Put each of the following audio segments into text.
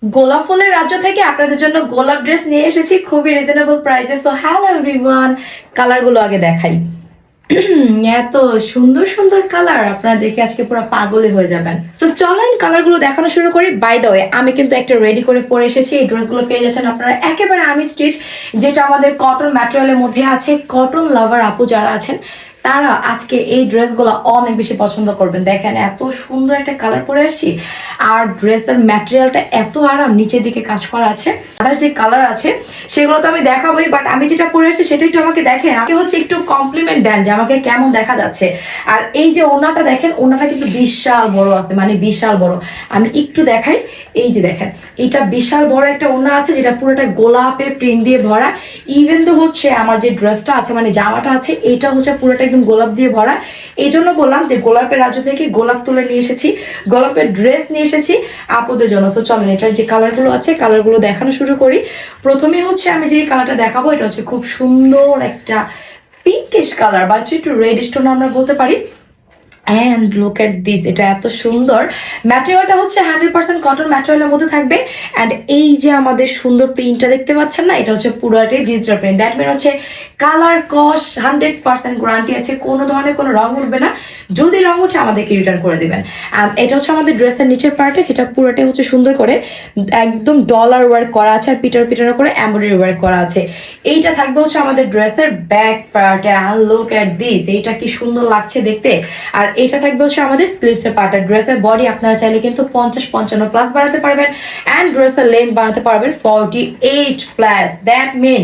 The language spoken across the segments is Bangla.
গোলাপ ফুলের রাজ্য থেকে আপনাদের জন্য গোলাপ ড্রেস নিয়ে এসেছি খুবই রিজনেবল প্রাইসে। সো হ্যালো এভরিওয়ান, কালারগুলো আগে দেখাই। এত সুন্দর সুন্দর কালার, আপনারা দেখে আজকে পুরো পাগলে হয়ে যাবেন। সো চলেন কালারগুলো দেখানো শুরু করি। বাই দ্য ওয়ে, আমি কিন্তু একটা রেডি করে পরে এসেছি। এই ড্রেসগুলো পেয়ে যাচ্ছেন আপনারা একেবারে আনস্টিচ, যেটা আমাদের কটন ম্যাটেরিয়ালের মধ্যে আছে। কটন লাভার আপু যারা আছেন তারা আজকে এই ড্রেসগুলো অনেক বেশি পছন্দ করবেন। দেখেন এত সুন্দর একটা কালার পরে আসছি, আর ড্রেসের ম্যাটেরিয়ালটা এত আরাম, নিচের দিকে কাজ করা আছে। আর যে কালার আছে সেগুলো তো আমি দেখাবোই, বাট আমি যেটা পরে আসছি সেটা একটু আমাকে দেখেন, আমাকে হচ্ছে একটু কমপ্লিমেন্ট দেন যে আমাকে কেমন দেখা যাচ্ছে। আর এই যে ওনাটা দেখেন, ওনাটা কিন্তু বিশাল বড় আছে, মানে বিশাল বড়। আমি একটু দেখাই, এই যে দেখেন এটা বিশাল বড় একটা ওনা আছে, যেটা পুরোটা গোলাপের প্রিন্ট দিয়ে ভরা। ইভেন তো হচ্ছে আমার যে ড্রেসটা আছে, মানে জামাটা আছে, এটা হচ্ছে পুরোটা একদম গোলাপ দিয়ে ভরা। এই জন্য বললাম যে গোলাপের রাজ্য থেকে গোলাপ তুলে নিয়ে এসেছি, গোলাপের ড্রেস নিয়ে এসেছি আপুদের জন্য। সো চলেন এটার যে কালারগুলো আছে কালারগুলো দেখানো শুরু করি। প্রথমে হচ্ছে আমি যে কালারটা দেখাবো, এটা হচ্ছে খুব সুন্দর একটা পিঙ্কিশ কালার, বা একটু রেড স্টোন আমরা বলতে পারি। অ্যান্ড লুক এট দিস, এটা এত সুন্দর। ম্যাটেরিয়ালটা হচ্ছে 100% কটন ম্যাটেরিয়ালের মধ্যে থাকবে। অ্যান্ড এই যে আমাদের সুন্দর প্রিন্টটা দেখতে পাচ্ছেন না, এটা হচ্ছে পুরোটাই ডিজিটাল প্রিন্ট। দ্যাট মিন হচ্ছে কালার কস 100% গ্যারান্টি আছে, কোনো ধরনের কোনো রং উঠবে না। যদি রং উঠে আমাদেরকে রিটার্ন করে দেবেন। এটা হচ্ছে আমাদের ড্রেসের নিচের পার্টে, যেটা পুরোটাই হচ্ছে সুন্দর করে একদম ডলার ওয়ার্ক করা আছে, আর পিটার পিটার করে এমব্রয়ডারি ওয়ার্ক করা আছে। এইটা থাকবে হচ্ছে আমাদের ড্রেসের ব্যাক পার্টে। অ্যান্ড লুক এট দিস, এইটা কি সুন্দর লাগছে দেখতে। আর এটা থাকবে হচ্ছে আমাদের স্লিভসের পার্টের। ড্রেসের বডি আপনারা চাইলে কিন্তু 50-55 প্লাস বাড়াতে পারবেন, অ্যান্ড ড্রেসের লেন্থ বাড়াতে পারবেন 48 প্লাস। দ্যাট মিন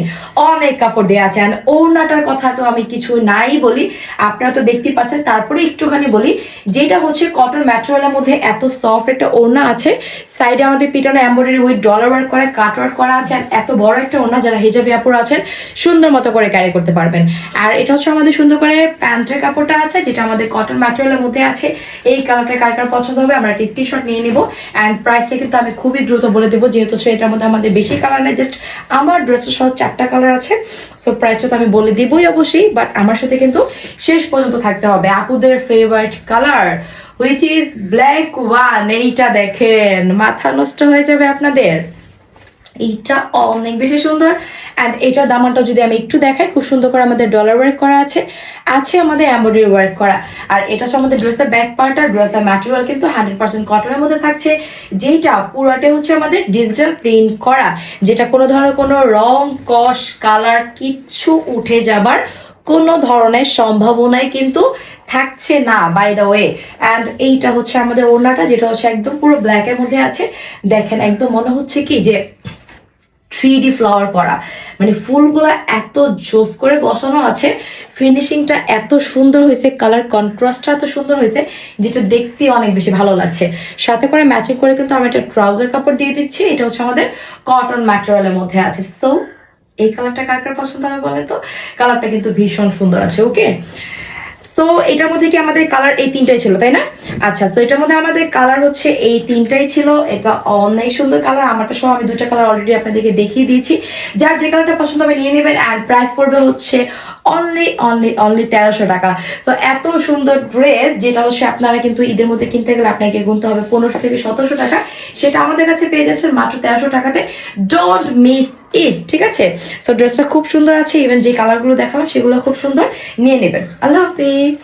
অনেক কাপড় দেওয়া আছে। অ্যান্ড ওড়নাটার কথা তো আমি কিছু নাই বলি, আপনারা তো দেখতেই পাচ্ছেন। তারপরে একটুখানি বলি, যেটা হচ্ছে কটন ম্যাটেরিয়ালের মধ্যে এত সফট একটা ওড়না আছে। সাইডে আমাদের পিটানো এমব্রয়ডারি উইথ ডলার ওয়ার্ক করা, কাট ওয়ার্ক করা আছে। এত বড় একটা ওড়না, যারা হিজাবি আপুরা আছেন সুন্দর মতো করে ক্যারি করতে পারবেন। আর এটা হচ্ছে আমাদের সুন্দর করে প্যান্টের কাপড়টা আছে, যেটা আমাদের কটন ম্যাটেরিয়ালের মধ্যে আছে। এই কালারটা কার কার পছন্দ হবে আমরা একটা স্ক্রিনশট নিয়ে নিব। অ্যান্ড প্রাইসটা কিন্তু আমি খুবই দ্রুত বলে দেবো, যেহেতু এটার মধ্যে আমাদের বেশি কালার নেই, জাস্ট আমার ড্রেসটা সহ 4টা কালার আছে। সো প্রাইসটা তো আমি বলে দিবই অবশ্যই, বাট আমার সাথে কিন্তু শেষ পর্যন্ত থাকতে হবে। আপুদের favourite colour which is black one, এইটা দেখেন মাথা নষ্ট হয়ে যাবে আপনাদের। এইটা অনেক বেশি সুন্দর। অ্যান্ড এটার দামানটা যদি আমি একটু দেখাই, খুব সুন্দর করে আমাদের ডলার ওয়ার্ক করা আছে, আছে আমাদের এমব্রয়ডারি ওয়ার্ক করা। আর এটা হচ্ছে আমাদের ড্রেসের ব্যাক পার্ট। আর ড্রেসের ম্যাটেরিয়াল কিন্তু 100% কটনের মধ্যে থাকছে, যেটা পুরোটাই হচ্ছে আমাদের ডিজিটাল প্রিন্ট করা, যেটা কোনো ধরনের কোনো রং কস কালার কিচ্ছু উঠে যাবার কোনো ধরনের সম্ভাবনাই কিন্তু থাকছে না, বাই দ্য ওয়ে। অ্যান্ড এইটা হচ্ছে আমাদের ওড়নাটা, যেটা হচ্ছে একদম পুরো ব্ল্যাকের মধ্যে আছে। দেখেন একদম মনে হচ্ছে কি যে 3D ফ্লাওয়ার করা, মানে ফুলগুলো এত জোস করে বসানো আছে। ফিনিশিংটা এত সুন্দর হয়েছে, কালার কন্ট্রাস্টটা এত সুন্দর হয়েছে, যেটা দেখতে অনেক বেশি ভালো লাগছে। সাথে করে ম্যাচিং করে কিন্তু আমি একটা ট্রাউজার কাপড় দিয়ে দিচ্ছি, এটা হচ্ছে আমাদের কটন ম্যাটেরিয়ালের মধ্যে আছে। সো এই কালারটা কার কার পছন্দ হবে বলে তো, কালারটা কিন্তু ভীষণ সুন্দর আছে। ওকে, সো এটার মধ্যে কি আমাদের কালার এই তিনটাই ছিল, তাই না? আচ্ছা, সো এটার মধ্যে আমাদের কালার হচ্ছে এই তিনটাই ছিল। এটা অনেক সুন্দর কালার, আমারটা সহ আমি 2টা কালার অলরেডি আপনাদেরকে দেখিয়ে দিয়েছি। যার যে কালারটা পছন্দ হবে নিয়ে নেবেন। অ্যান্ড প্রাইস পড়বে হচ্ছে অনলি অনলি অনলি 1300 টাকা। সো এত সুন্দর ড্রেস, যেটা হচ্ছে আপনারা কিন্তু ঈদের মধ্যে কিনতে গেলে আপনাকে গুনতে হবে 1500 থেকে 1700 টাকা, সেটা আমাদের কাছে পেয়ে যাচ্ছেন মাত্র 1300 টাকাতে। ডোন্ট মিস ইট, ঠিক আছে? সো ড্রেসটা খুব সুন্দর আছে, ইভেন যে কালারগুলো দেখালাম সেগুলো খুব সুন্দর, নিয়ে নেবেন। আল্লাহ হাফিজ।